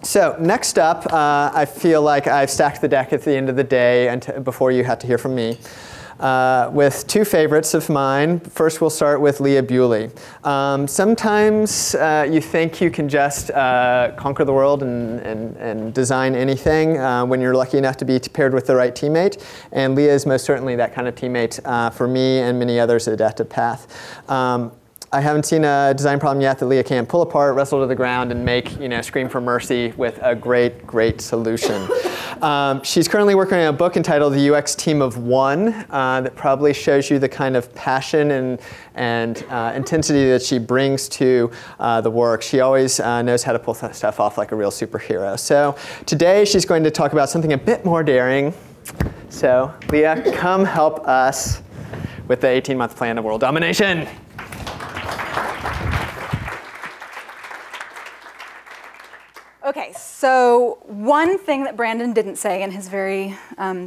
So next up, I feel like I've stacked the deck at the end of the day before you had to hear from me. With two favorites of mine. First, we'll start with Leah Buley. Sometimes you think you can just conquer the world and design anything when you're lucky enough to be paired with the right teammate. And Leah is most certainly that kind of teammate for me and many others at Adaptive Path. I haven't seen a design problem yet that Leah can't pull apart, wrestle to the ground, and make, scream for mercy with a great, great solution. She's currently working on a book entitled The UX Team of One that probably shows you the kind of passion and intensity that she brings to the work. She always knows how to pull stuff off like a real superhero. So today she's going to talk about something a bit more daring. So Leah, come help us with the 18-month plan of world domination. Okay, so one thing that Brandon didn't say in his very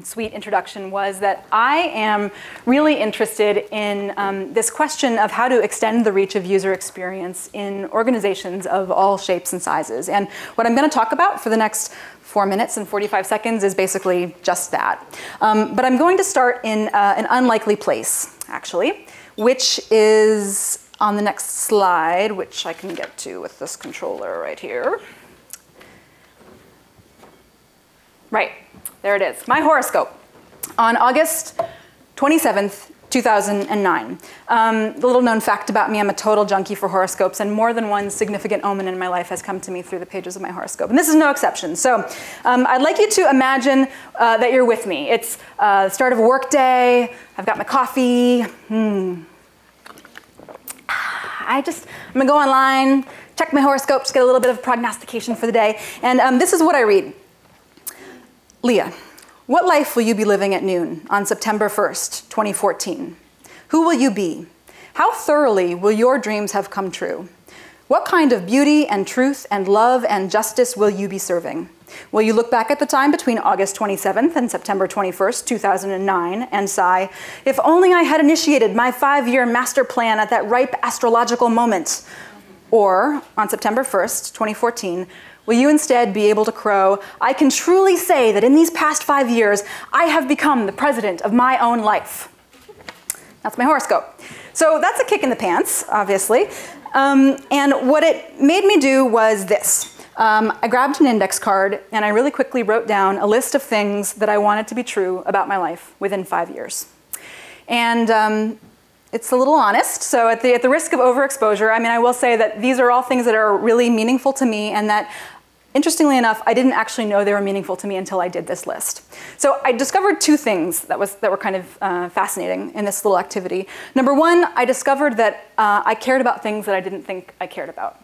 sweet introduction was that I am really interested in this question of how to extend the reach of user experience in organizations of all shapes and sizes. And what I'm going to talk about for the next 4 minutes and 45 seconds is basically just that. But I'm going to start in an unlikely place, actually, which is on the next slide, which I can get to with this controller right here. Right, there it is, my horoscope on August 27th, 2009. The little known fact about me, I'm a total junkie for horoscopes, and more than one significant omen in my life has come to me through the pages of my horoscope. And this is no exception. So I'd like you to imagine that you're with me. It's the start of a work day, I've got my coffee. I'm gonna go online, check my horoscopes, get a little bit of prognostication for the day, and this is what I read. Leah, what life will you be living at noon on September 1st, 2014? Who will you be? How thoroughly will your dreams have come true? What kind of beauty and truth and love and justice will you be serving? Will you look back at the time between August 27th and September 21st, 2009 and sigh, if only I had initiated my 5-year master plan at that ripe astrological moment? Or on September 1st, 2014, will you instead be able to crow, I can truly say that in these past 5 years, I have become the president of my own life. That's my horoscope. So that's a kick in the pants, obviously. And what it made me do was this. I grabbed an index card and I really quickly wrote down a list of things that I wanted to be true about my life within 5 years. And it's a little honest, so at the risk of overexposure, I will say that these are all things that are really meaningful to me and that, interestingly enough, I didn't actually know they were meaningful to me until I did this list. So I discovered two things that were kind of fascinating in this little activity. Number one, I discovered that I cared about things that I didn't think I cared about.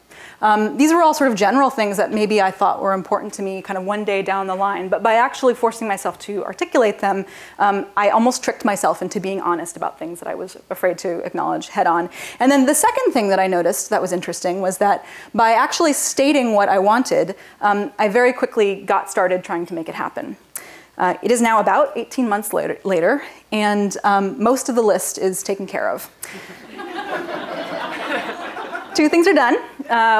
These were all sort of general things that maybe I thought were important to me kind of one day down the line, but by actually forcing myself to articulate them, I almost tricked myself into being honest about things that I was afraid to acknowledge head on. And then the second thing that I noticed that was interesting was that by actually stating what I wanted, I very quickly got started trying to make it happen. It is now about 18 months later and most of the list is taken care of. Two things are done.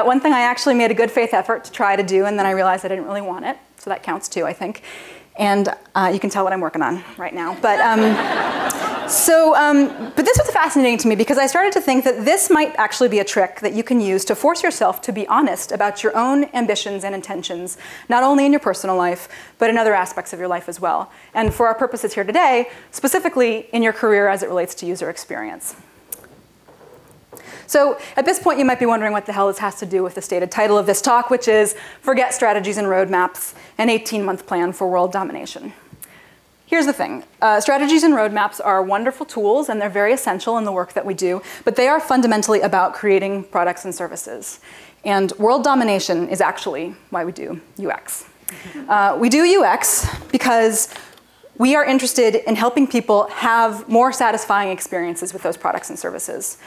One thing I actually made a good faith effort to try to do, and then I realized I didn't really want it, so that counts too, I think. And you can tell what I'm working on right now. But but this was fascinating to me because I started to think that this might actually be a trick that you can use to force yourself to be honest about your own ambitions and intentions, not only in your personal life, but in other aspects of your life as well. And for our purposes here today, specifically in your career as it relates to user experience. So at this point, you might be wondering what the hell this has to do with the stated title of this talk, which is Forget Strategies and Roadmaps, an 18-month plan for world domination. Here's the thing. Strategies and roadmaps are wonderful tools, and they're very essential in the work that we do, but they are fundamentally about creating products and services. And world domination is actually why we do UX. We do UX because we are interested in helping people have more satisfying experiences with those products and services.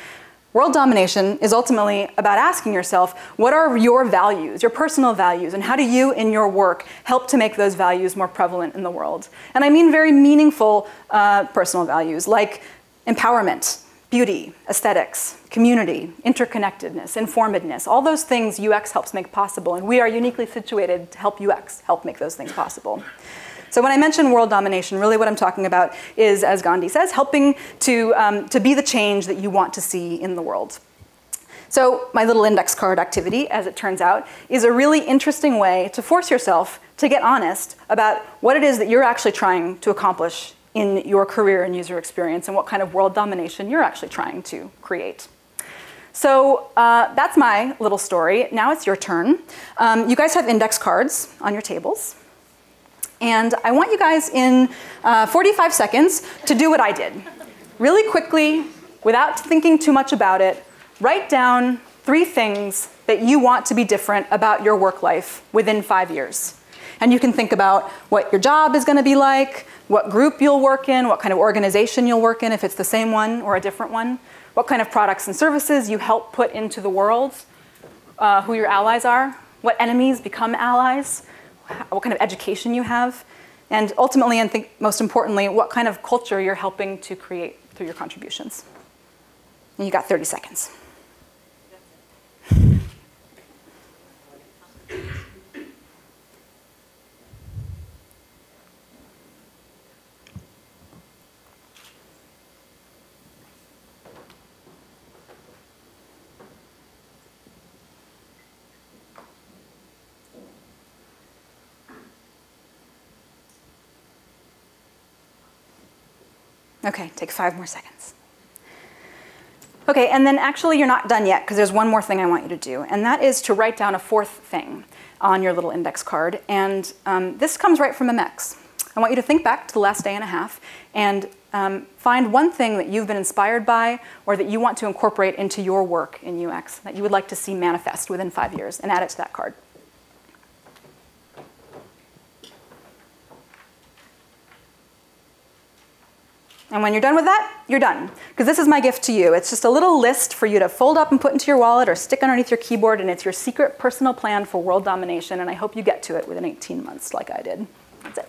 World domination is ultimately about asking yourself, what are your values, your personal values, and how do you, in your work, help to make those values more prevalent in the world? And I mean very meaningful personal values, like empowerment, beauty, aesthetics, community, interconnectedness, informedness, all those things UX helps make possible, and we are uniquely situated to help UX help make those things possible. So when I mention world domination, really what I'm talking about is, as Gandhi says, helping to be the change that you want to see in the world. So my little index card activity, as it turns out, is a really interesting way to force yourself to get honest about what it is that you're actually trying to accomplish in your career and user experience, and what kind of world domination you're actually trying to create. So that's my little story. Now it's your turn. You guys have index cards on your tables. And I want you guys in 45 seconds to do what I did. Really quickly, without thinking too much about it, write down 3 things that you want to be different about your work life within 5 years. And you can think about what your job is going to be like, what group you'll work in, what kind of organization you'll work in, if it's the same one or a different one, what kind of products and services you help put into the world, who your allies are, what enemies become allies, what kind of education you have, and ultimately, and think most importantly, what kind of culture you're helping to create through your contributions. And you got 30 seconds. Okay, take 5 more seconds. Okay, and then actually you're not done yet, because there's one more thing I want you to do, and that is to write down a 4th thing on your little index card, and this comes right from MX. I want you to think back to the last day and a half and find one thing that you've been inspired by or that you want to incorporate into your work in UX that you would like to see manifest within 5 years, and add it to that card. And when you're done with that, you're done. Because this is my gift to you. It's just a little list for you to fold up and put into your wallet or stick underneath your keyboard, and it's your secret personal plan for world domination, and I hope you get to it within 18 months like I did. That's it.